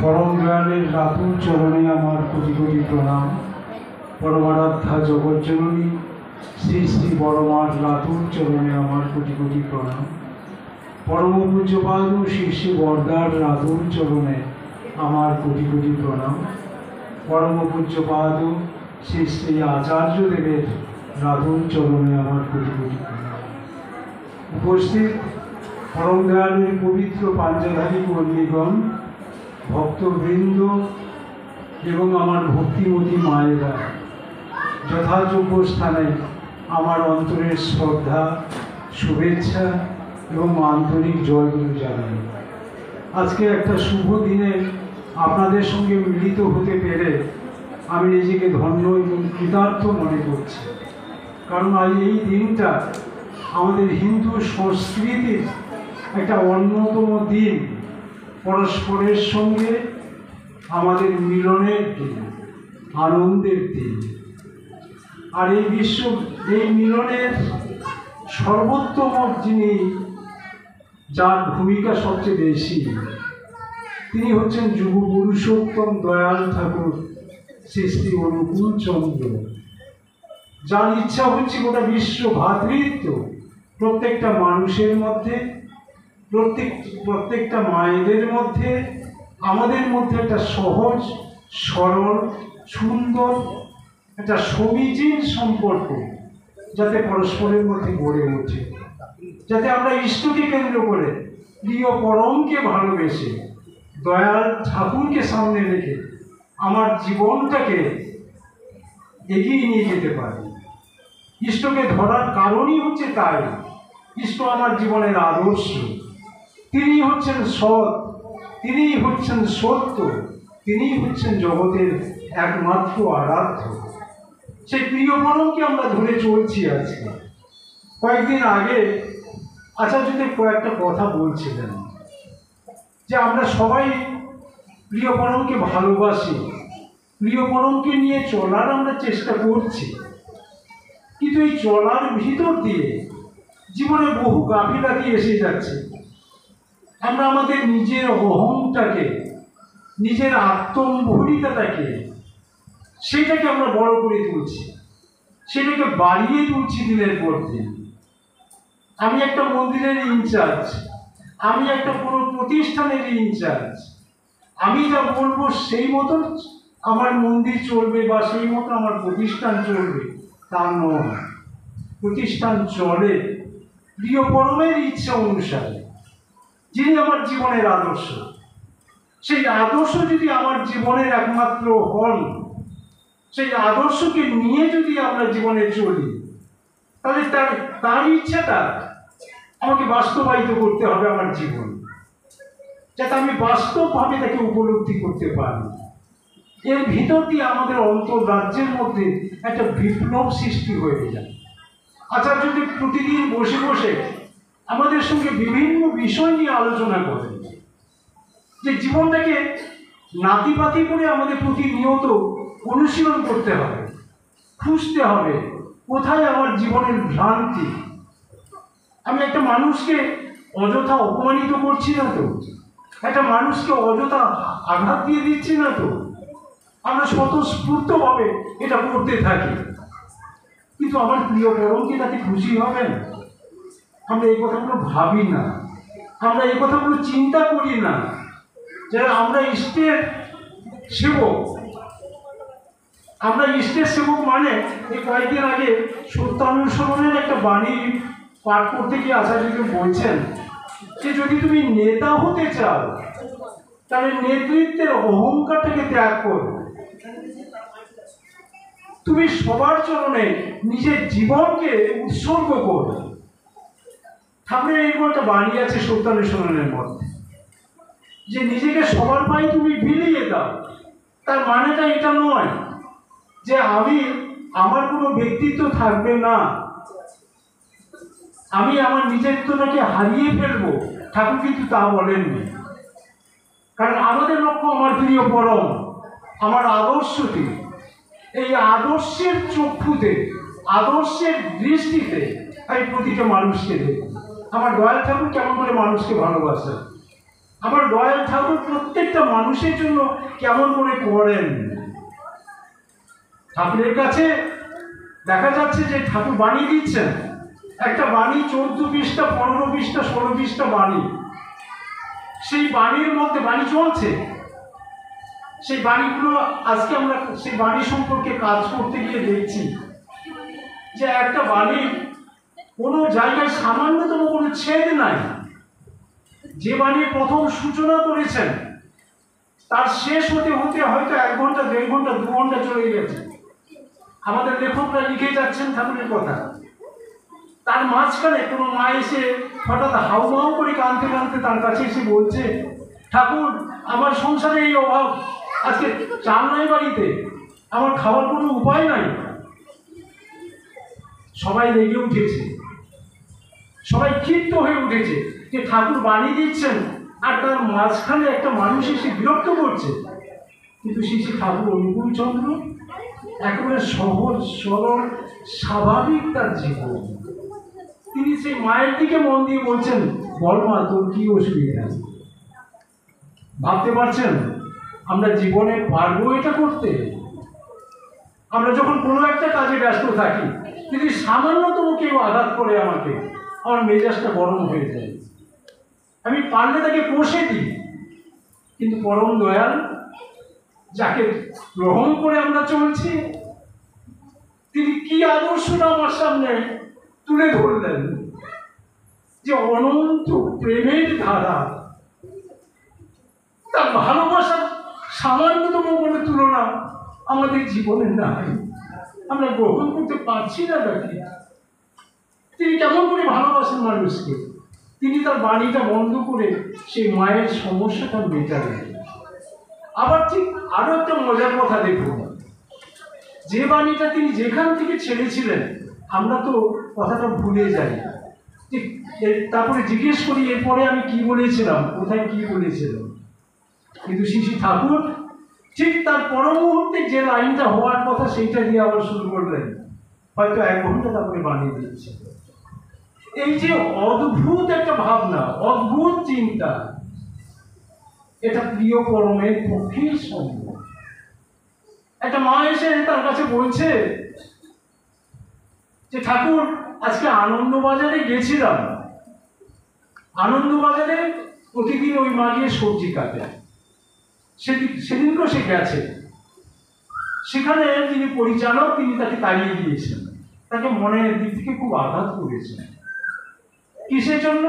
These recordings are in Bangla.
परम दयालेर रातुल चरणे आमार कोटि कोटि प्रणाम। परमाराध्या जगत जननी श्री श्री बड़मार रातुल चरणे आमार कोटि कोटि प्रणाम। परम पूज्यपाद श्री श्री बरदार रातुल चरणे आमार कोटि कोटि प्रणाम। परम पूज्यपाद श्री श्री आचार्य देवेर रातुल चरणे आमार कोटि कोटि प्रणाम। उपस्थित परम दयालेर पवित्र पांजाधारी कर्मीगण, भक्तबृंद एवं आमार भक्तिमती मायेरा यथायोग्य स्थाने आमार अंतरेर श्रद्धा शुभेच्छा एवं आंतरिक जयगुरु जानाई। आज के एक शुभ दिने आपनादेर संगे मिलित होते पेरे आमी निजेके धन्य एवं कृतार्थ मने करछि। कारण आज এই দিনটা আমাদের हिंदू संस्कृतिर एक अन्यतम दिन, परस्परेर संगे आमादेर मिलनेर दिन, आनंदेर दिन। और ये विश्व ये मिलनेर सर्वोत्तम जिनि जार भूमिका सबचेये बेशी तिनि हच्छेन जुग पुरुषोत्तम दयाल ठाकुर श्री श्री अनुकूल चंद्र, जार इच्छा हच्छे गोटा विश्व भातृत्व प्रत्येकटा मानुषेर मध्य, प्रत्येकटा मायेदेर मध्य, आमादेर मध्य एक सहज सरल सुंदर एक समीचीन सम्पर्क जाते परस्परेर मध्य गड़े ओठे, जाते आमरा इष्टके केंद्र करे प्रिय परमके भालोबेसे दयाल ठाकुरके सामने रेखे आमार जीवनटाके एगिए निये जेते पारी। इष्टके धरार कारणई हच्छे ताई इष्ट आमार जीवनेर आदर्श। तिनी हच्छेन सत्, तिनी हच्छेन सत्य, तिनी हच्छेन जगतेर एकमात्र आराध्य। সেই প্রিয় পরমকে আমরা ধরে চলছি। আজকে কয়েকদিন আগে আচার্যদেব কয়েকটা কথা বলছিলেন যে আমরা সবাই প্রিয় পরমকে ভালোবাসি, প্রিয় পরমকে নিয়ে চলার আমরা চেষ্টা করছি, কিন্তু এই চলার ভিতর দিয়ে জীবনে বহু গাফিলতি এসে যাচ্ছে। আমরা আমাদের নিজের অহংটাকে, নিজের আত্মম্ভরিতাটাকে সেটাকে আমরা বড় করে তুলছি, সেটাকে বাড়িয়ে তুলছি দিনের পর দিন। আমি একটা মন্দিরের ইনচার্জ, আমি একটা কোনো প্রতিষ্ঠানের ইনচার্জ, আমি যা বলবো সেই মতো আমার মন্দির চলবে বা সেই মতো আমার প্রতিষ্ঠান চলবে তা নয়। প্রতিষ্ঠান চলে প্রিয় পরমের ইচ্ছা অনুসারে, যিনি আমার জীবনের আদর্শ। সেই আদর্শ যদি আমার জীবনের একমাত্র হন, সেই আদর্শকে নিয়ে যদি আমরা জীবনে চলি, তাহলে তার ইচ্ছাটা আমাকে বাস্তবায়িত করতে হবে আমার জীবন, যাতে আমি বাস্তবভাবে তাকে উপলব্ধি করতে পারি। এর ভিতর দিয়ে আমাদের অন্তর্রাজ্যের মধ্যে একটা বিপ্লব সৃষ্টি হয়ে যায়। আচার্যদেব প্রতিদিন বসে বসে আমাদের সঙ্গে বিভিন্ন বিষয় নিয়ে আলোচনা করেন, যে জীবনটাকে নাতিপাতি করে আমাদের প্রতিনিয়ত অনুশীলন করতে হবে, খুঁজতে হবে কোথায় আমার জীবনের ভ্রান্তি। আমি একটা মানুষকে অযথা অপমানিত করছি না তো, একটা মানুষকে অযথা আঘাত দিয়ে দিচ্ছি না তো, আমরা স্বতঃস্ফূর্তভাবে এটা করতে থাকি, কিন্তু আমার প্রিয় পরমকে তাতে খুশি হবেন? আমরা এই কথাগুলো ভাবি না, আমরা এই কথাগুলো চিন্তা করি না। যারা আমরা ইষ্টের সেবক, আমরা ইষ্টের সেবক মানে এই কয়েকদিন আগে সত্যানুসরণের একটা বাণী পাঠ করতে গিয়ে আচার্যকে বলছেন যে যদি তুমি নেতা হতে চাও তাহলে নেতৃত্বের অহংকারটাকে ত্যাগ করো, তুমি সবার চরণে নিজের জীবনকে উৎসর্গ করো। ঠাকুরের এই একটা বাণী আছে সত্যানুসরণের মধ্যে, যে নিজেকে সবার পায়ে তুমি বিলিয়ে দাও। তার মানেটা এটা নয় যে আমার কোনো ব্যক্তিত্ব থাকবে না, আমি আমার নিজেত্বটাকে হারিয়ে ফেলবো। ঠাকুর কিন্তু তা বলেননি, কারণ আমাদের লক্ষ্য আমার প্রিয় পরম, আমার আদর্শটি। এই আদর্শের চক্ষুতে, আদর্শের দৃষ্টিতে আমি প্রতিটা মানুষকে দেখি। আমার দয়াল ঠাকুর কেমন করে মানুষকে ভালোবাসেন, আমার দয়াল ঠাকুর প্রত্যেকটা মানুষের জন্য কেমন করে করেন। ঠাকুরের কাছে দেখা যাচ্ছে যে ঠাকুর বাণী দিচ্ছেন, একটা বাণী 14 পৃষ্ঠা, 15 পৃষ্ঠা, 16 পৃষ্ঠা বাণী। সেই বাণীর মধ্যে বাণী চলছে, সেই বাণীগুলো আজকে আমরা সেই বাণী সম্পর্কে কাজ করতে গিয়ে দেখছি যে একটা বাণীর কোনো জায়গায় সামান্যতম কোনো ছেদ নাই। যে বাণীর প্রথম সূচনা করেছেন তার শেষ হতে হতে হয়তো 1 ঘন্টা, 1.5 ঘন্টা, 2 ঘন্টা চলে গেছে। আমাদের লেখকরা লিখে যাচ্ছেন ঠাকুরের কথা, তার মাঝখানে কোনো মা এসে হঠাৎ হাউমাউ করে কাঁদতে কাঁদতে তার কাছে এসে বলছে, ঠাকুর আমার সংসারে এই অভাব, আজকে চাল নাই বাড়িতে, আমার খাওয়ার কোনো উপায় নাই। সবাই রেগে উঠেছে, সবাই ক্ষিপ্ত হয়ে উঠেছে যে ঠাকুর বাণী দিচ্ছেন আর তার মাঝখানে একটা মানুষ এসে বিরক্ত করছে। কিন্তু শ্রী ঠাকুর অনুকূল চন্দ্র একেবারে সহজ সরল স্বাভাবিক তার জীবন। তিনি সেই মায়ের দিকে মন দিয়ে বলছেন, বল মা তোর কি অসুবিধা। ভাবতে পারছেন আমরা জীবনে পারবো এটা করতে? আমরা যখন কোনো একটা কাজে ব্যস্ত থাকি, যদি সামান্যতম কেউ আঘাত করে আমাকে, আমার মেজাজটা গরম হয়ে যায়, আমি পারলে তাকে কষে দিই। কিন্তু পরম দয়াল যাকে গ্রহণ করে আমরা চলছি, তিনি কি আদর্শটা আমার সামনে তুলে ধরলেন যে অনন্ত প্রেমের ধারা, তার ভালোবাসার সামান্যতম কোনো তুলনা আমাদের জীবনে নাই। আমরা গ্রহণ করতে পারছি না তাকে। তিনি কেমন করে ভালোবাসেন মানুষকে। তিনি তার বাণীটা বন্ধ করে সেই মায়ের সমস্যাটা মেটালেন। আবার ঠিক আরো একটা মজার কথা দেখুন, যে বাণীটা তিনি যেখান থেকে ছেড়েছিলেন আমরা তো কথাটা ভুলে যাই। ঠিক তারপরে জিজ্ঞেস করি এরপরে আমি কি বলেছিলাম, কোথায় কি বলেছিলাম। কিন্তু শ্রী ঠাকুর ঠিক তার পর মুহূর্তে যে লাইনটা হওয়ার কথা সেইটা দিয়ে আবার শুরু করলেন, হয়তো 1 ঘন্টা তারপরে বানিয়ে দিচ্ছে। এই যে অদ্ভুত একটা ভাবনা, অদ্ভুত চিন্তা, এটা প্রিয় পরমের পক্ষেই সম্ভব। একটা মা এসে তার কাছে বলছে যে ঠাকুর আজকে আনন্দবাজারে গেছিলাম, আনন্দবাজারে প্রতিদিন ওই মা গিয়ে সবজি কাটে, সেদিনকেও সে গেছে। সেখানে যিনি পরিচালক তিনি তাকে তাড়িয়ে দিয়েছেন, তাকে মনের দিক থেকে খুব আঘাত করেছেন। কিসের জন্য?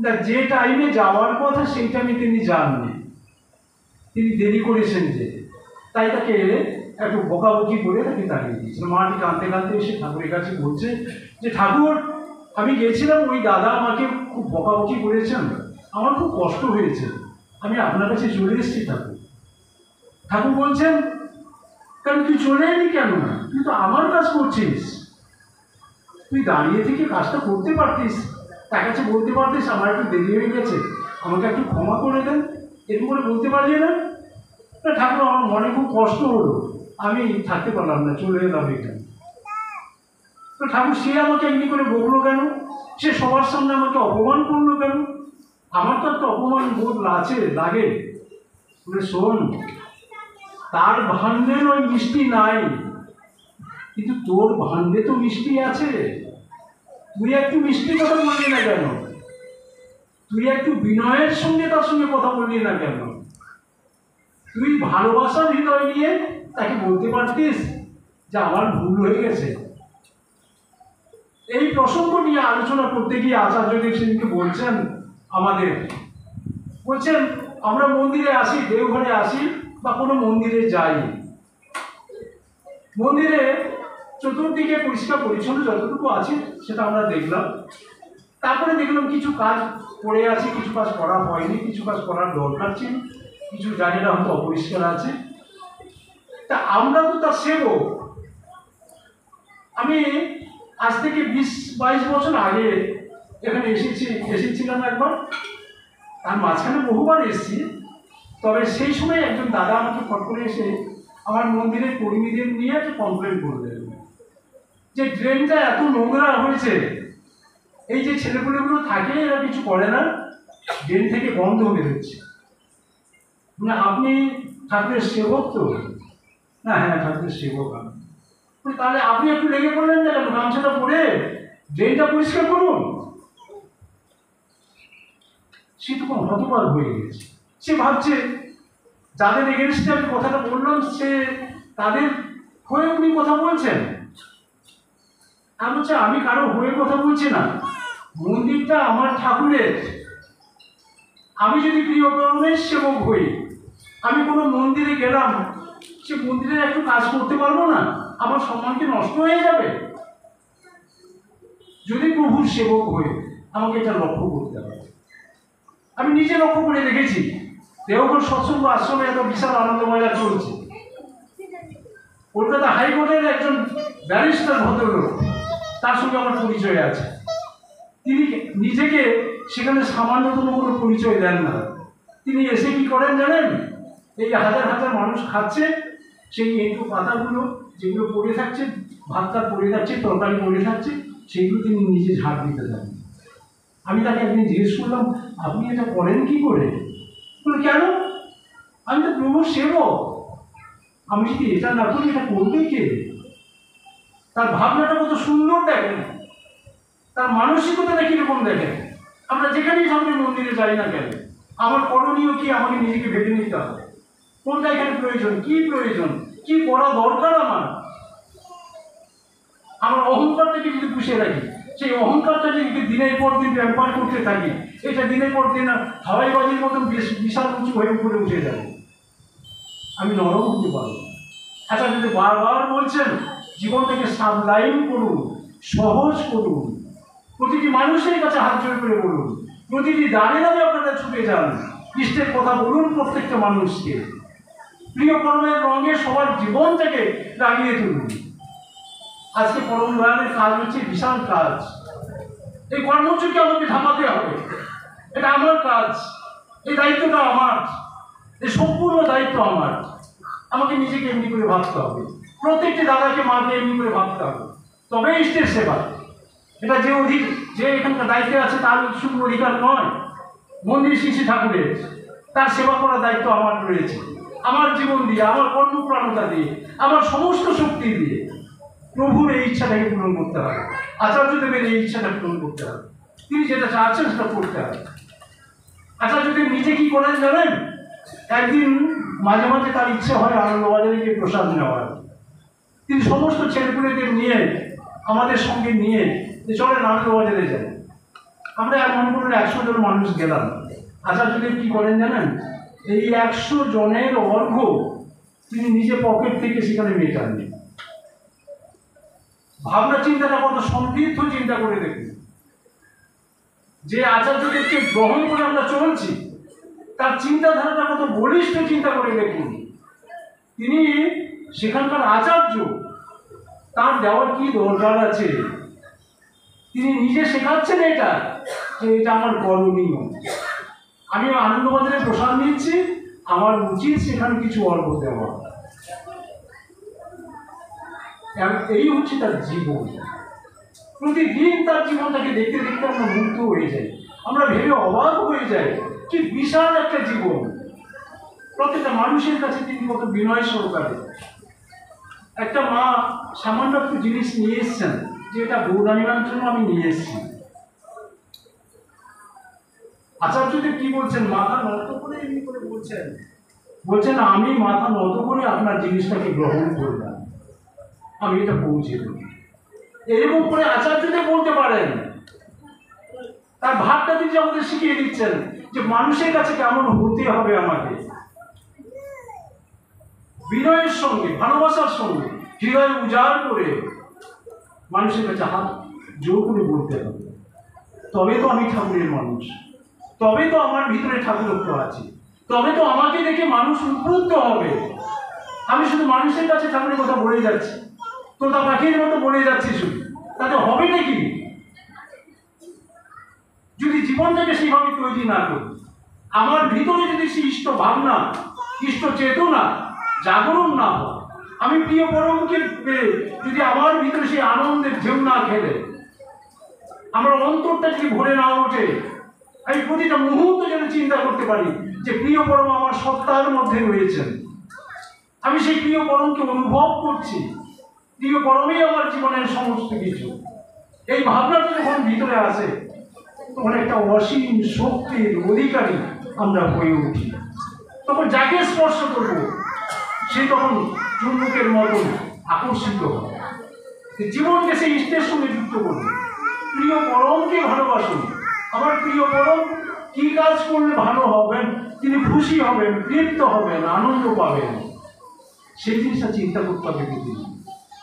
না, যে টাইমে যাওয়ার কথা সেই টাইমে তিনি যাননি, তিনি দেরি করেছেন যে, তাই তাকে একটু বকাবকি করে তাকে তাড়িয়ে দিয়েছেন। মাটি কাঁদতে কাঁদতে এসে ঠাকুরের কাছে বলছে যে ঠাকুর আমি গেছিলাম, ওই দাদা আমাকে খুব বকাবকি করেছেন, আমার খুব কষ্ট হয়েছে, আমি আপনার কাছে চলে এসেছি ঠাকুর। ঠাকুর বলছেন, কারণ তুই চলে এলি কেন? তুই তো আমার কাজ করছিস, তুই দাঁড়িয়ে থেকে কাজটা করতে পারতিস, তার কাছে বলতে পারতিস আমার একটু দেরি হয়ে গেছে, আমাকে একটু ক্ষমা করে দেন, এরকম করে বলতে পারলি না? ঠাকুর আমার মনে খুব কষ্ট হলো, আমি থাকতে পারলাম না, চলে এলাম এখানে। তো ঠাকুর সে আমাকে এমনি করে বললো কেন? সে সবার সামনে আমাকে অপমান করলো কেন? আমার তো একটা অপমান বোধ লাগে। বলে শোন, তার ভাণ্ডে ওই মিষ্টি নাই, কিন্তু তোর ভাণ্ডে তো মিষ্টি আছে। তুই একটু মিষ্টি কথা বললি না কেন? তুই একটু বিনয়ের সঙ্গে তার সঙ্গে কথা বললি না কেন? তুই ভালোবাসার হৃদয় নিয়ে তাকে বলতে পারতিস যে আমার ভুল হয়ে গেছে। এই প্রসঙ্গ নিয়ে আলোচনা করতে গিয়ে আচার্যদেব সেদিনকে বলছেন আমাদের, বলছেন আমরা মন্দিরে আসি, দেওঘরে আসি বা কোনো মন্দিরে যাই, মন্দিরে চতুর্দিকে পরিষ্কার পরিচ্ছন্ন যতটুকু আছে সেটা আমরা দেখলাম, তারপরে দেখলাম কিছু কাজ পড়ে আছে, কিছু কাজ করা হয়নি, কিছু কাজ করার দরকার ছিল, কিছু জায়গাটা হয়তো অপরিষ্কার আছে। তা আমরা তো তার সেবক। আমি আজ থেকে 20-22 বছর আগে এখানে এসেছিলাম একবার, তার মাঝখানে বহুবার এসেছি। তবে সেই সময় একজন দাদা আমাকে ফট করে এসে আমার মন্দিরের কর্মীদের নিয়ে একটা কমপ্লেন করলেন যে ড্রেনটা এত নোংরা হয়েছে, এই যে ছেলেপুলেগুলো থাকে এরা কিছু করে না, ড্রেন থেকে গন্ধ বেরোচ্ছে। মানে আপনি ঠাকুরের সেবক তো? না, হ্যাঁ ঠাকুরের সেবক আমি। তাহলে আপনি একটু লেগে পড়লেন না কেন? গামছাটা পরে ড্রেনটা পরিষ্কার করুন। সে তখন হতবাক হয়ে গেছে। সে ভাবছে যাদের এগেনস্টে আমি কথাটা বললাম সে তাদের হয়ে উনি কথা বলছেন। আমি বলছি আমি কারো হয়ে কথা বলছি না, মন্দিরটা আমার ঠাকুরের। আমি যদি প্রিয় পরমের সেবক হই, আমি কোনো মন্দিরে গেলাম, সে মন্দিরে একটু কাজ করতে পারবো না? আমার সম্মান কি নষ্ট হয়ে যাবে? যদি প্রভুর সেবক হই আমাকে এটা লক্ষ্য করতে হবে। আমি নিজে লক্ষ্য করে দেখেছি, দেওঘর সৎসঙ্গ আশ্রমে এত বিশাল আনন্দময় চলছে। কলকাতা হাইকোর্টের একজন ব্যারিস্টার ভদ্রলোক, তার সঙ্গে আমার পরিচয় আছে। তিনি নিজেকে সেখানে সামান্যতম কোনো পরিচয় দেন না। তিনি এসে কি করেন জানেন? এই হাজার হাজার মানুষ খাচ্ছে, সেই একটু পাতাগুলো যেগুলো পড়ে থাকছে, ভাতটা পড়ে যাচ্ছে, তরকারি পড়ে থাকছে, সেইগুলো তিনি নিজে ঝাড় দিতে দেন। আমি তাকে একদিন জিজ্ঞেস করলাম, আপনি এটা করেন কি করে? বলে কেন? আমি তো প্রভুর সেবক, আমি যদি এটা না করি এটা করবে কে? তার ভাবনাটা কত সুন্দর দেখেন, তার মানসিকতাটা কিরকম দেখেন। আমরা যেখানেই ঠাকুরের মন্দিরে যাই না কেন, আমার করণীয় কি? আমাকে নিজেকে ভেবে নিতে হবে কোনটা এখানে প্রয়োজন, কি করা দরকার। আমার অহংকারটাকে যদি পুষিয়ে রাখি, সেই অহংকারটা যদি দিনের পর দিন ব্যবহার করতে থাকি, এটা দিনের পর দিন হাওয়াইবাজির মতন বিশাল উঁচু হয়ে উপরে উঠে যাবে, আমি নরম হতে পারবো। আচ্ছা, যদি বারবার বলছেন জীবনটাকে সাবলাইন করুন, সহজ করুন, প্রতিটি মানুষের কাছে হাত জোড় করে বলুন, প্রতিটি দাঁড়ে দাঁড়ে আপনারা ছুটে যান, ইষ্টের কথা বলুন প্রত্যেকটা মানুষকে, প্রিয় পরমের রঙে সবার জীবনটাকে রাঙিয়ে তুলুন। আজকে পরম দয়ালের কাজ হচ্ছে বিশাল কাজ। এই কর্মসূচিকে আমাকে ঢাকাতে হবে, এটা আমার কাজ, এই দায়িত্বটা আমার, এই সম্পূর্ণ দায়িত্ব আমার। আমাকে নিজেকে এমনি করে ভাবতে হবে, প্রত্যেকটি দাদাকে মাকে এমনি করে ভাবতে হবে, তবে ইষ্টের সেবা। এটা যে এখানকার দায়িত্বে আছে তার শুধু অধিকার নয়, মন্দির শিশু ঠাকুরের তার সেবা করার দায়িত্ব আমার রয়েছে। আমার জীবন দিয়ে, আমার কর্মপ্রাণতা দিয়ে, আমার সমস্ত শক্তি দিয়ে প্রভুর এই ইচ্ছাটাকে পূরণ করতে হবে, আচার্যদেবের এই ইচ্ছাটা পূরণ করতে হবে, তিনি যেটা চাচ্ছেন সেটা করতে হবে। আচার্যদেব নিজে কি করেন জানেন? একদিন মাঝে মাঝে তার ইচ্ছে হয় আনন্দবাজারে গিয়ে প্রসাদ নেওয়ার। তিনি সমস্ত ছেলেপুলেদের নিয়ে আমাদের সঙ্গে নিয়ে চলেন আনন্দবাজারে যাই। আমরা মনে করুন 100 জন মানুষ গেলাম। আচার্যদেব কি করেন জানেন? এই 100 জনের অর্ঘ্য তিনি নিজে পকেট থেকে সেখানে মেটান। ভাবনা চিন্তাটা কত সমৃদ্ধ, চিন্তা করে দেখুন। যে আচার্যদেবকে গ্রহণ করে আমরা চলছি, তার চিন্তাধারাটা কত বলিষ্ঠ, চিন্তা করে দেখুন। তিনি সেখানকার আচার্য, তার দেওয়ার কি দরকার আছে? তিনি নিজে শেখাচ্ছেন এটা, যে এটা আমার করণীয়। আমি আনন্দবাজারে প্রসাদ নিচ্ছি, আমার উচিত সেখানে কিছু অর্ঘ্য দেওয়া। এই হচ্ছে তার জীবন। প্রতিদিন তার জীবনটাকে দেখতে দেখতে আমরা মুগ্ধ হয়ে যাই, আমরা ভেবে অবাক হয়ে যাই, কি বিশাল একটা জীবন। প্রত্যেকটা মানুষের কাছে তিনি কত বিনয় সহকারে। একটা মা সামান্য একটু জিনিস নিয়ে এসছেন, যে এটা গৌরানিমার জন্য আমি নিয়ে এসেছি। আচার্যদেব কি বলছেন? মাথা নত করে এমনি করে বলছেন আমি মাথা নত করে আপনার জিনিসটাকে গ্রহণ করলাম, আমি এটা পৌঁছে দেব। এরকম করে আচার্যদেব বলতে পারেন। তার ভাবটা তিনি আমাদের শিখিয়ে দিচ্ছেন যে মানুষের কাছে কেমন হতে হবে, আমাকে বিনয়ের সঙ্গে, ভালোবাসার সঙ্গে, হৃদয় উজাড় করে মানুষের কাছে হাত জোর করে বলতে হবে। তবে তো আমি ঠাকুরের মানুষ, তবে তো আমার ভিতরে ঠাকুরত্ব আছে, তবে তো আমাকে দেখে মানুষ উদ্বুদ্ধ হবে। আমি শুধু মানুষের কাছে ঠাকুরের কথা বলে যাচ্ছি, তোতা পাখির মতো বলে যাচ্ছি শুধু, তাতে হবে নাকি? যদি জীবনটাকে সেইভাবে তৈরি না করি, আমার ভিতরে যদি সেই ইষ্ট ভাবনা, ইষ্ট চেতনা জাগরণ না হয়, আমি প্রিয় পরমকে পেয়ে যদি আমার ভিতরে সেই আনন্দের ঢেউ না খেলে, আমার অন্তরটা যদি ভরে না ওঠে, আমি প্রতিটা মুহূর্ত যেন চিন্তা করতে পারি যে প্রিয় পরম আমার সত্তার মধ্যে রয়েছেন, আমি সেই প্রিয় পরমকে অনুভব করছি, প্রিয় পরমেই আমার জীবনের সমস্ত কিছু। এই ভাবনাটা যখন ভিতরে আসে তখন একটা অসীম শক্তির অধিকারী আমরা হয়ে উঠি। তখন যাকে স্পর্শ করব সে তখন চুম্বকের মতন আকর্ষিত হয়। জীবনকে সেই ইষ্টের সঙ্গে যুক্ত করবে, প্রিয় পরমকে ভালোবাসুন। আমার প্রিয় পরম কি কাজ করলে ভালো হবেন, তিনি খুশি হবেন, তৃপ্ত হবেন, আনন্দ পাবেন, সেই জিনিসটা চিন্তা করতে হবে প্রতিদিন,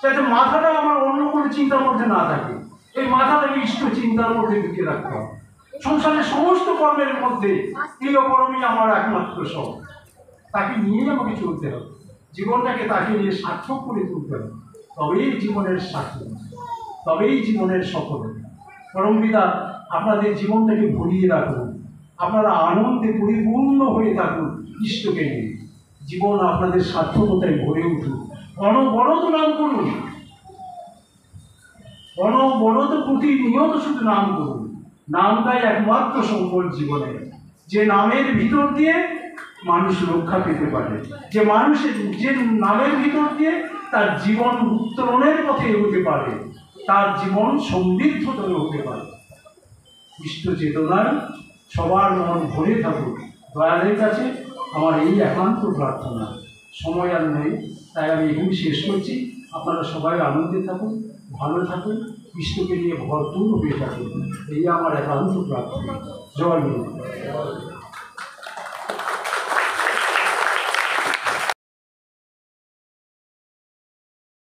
যাতে মাথাটা আমার অন্য কোনো চিন্তার মধ্যে না থাকে। এই মাথাটাকে ইষ্ট চিন্তার মধ্যে ঢুকে রাখতে হবে। সংসারের সমস্ত কর্মের মধ্যে প্রিয় পরমই আমার একমাত্র সব, তাকে নিয়েই আমাকে চলতে হবে, জীবনটাকে তাকে নিয়ে সার্থক করে তুলতে হবে, তবেই জীবনের সার্থক, তবেই জীবনের সফলতা। পরম পিতা আপনাদের জীবনটাকে ভরিয়ে রাখুন, আপনারা আনন্দে পরিপূর্ণ হয়ে থাকুন ইষ্টকে নিয়ে, জীবন আপনাদের সার্থকতায় ভরে উঠুন। অনবরত নাম করুন, অনবরত প্রতিনিয়ত শুধু নাম করুন। নামটাই একমাত্র সম্বল জীবনে, যে নামের ভিতর দিয়ে মানুষ রক্ষা পেতে পারে, যে মানুষের যে নামের ভিতর দিয়ে তার জীবন উত্তরণের পথে এগোতে পারে, তার জীবন সমৃদ্ধতর হতে পারে। ইষ্ট চেতনায় সবার মন ভরে থাকুক, দয়ালের কাছে আমার এই একান্ত প্রার্থনা। সময় আর নেই, তাই আমি এখানে শেষ করছি। আপনারা সবাই আনন্দে থাকুন, ভালো থাকুন, ইষ্টকে নিয়ে ভরপুর হয়ে থাকুন, এই আমার একান্ত প্রার্থনা। জয় গুরু।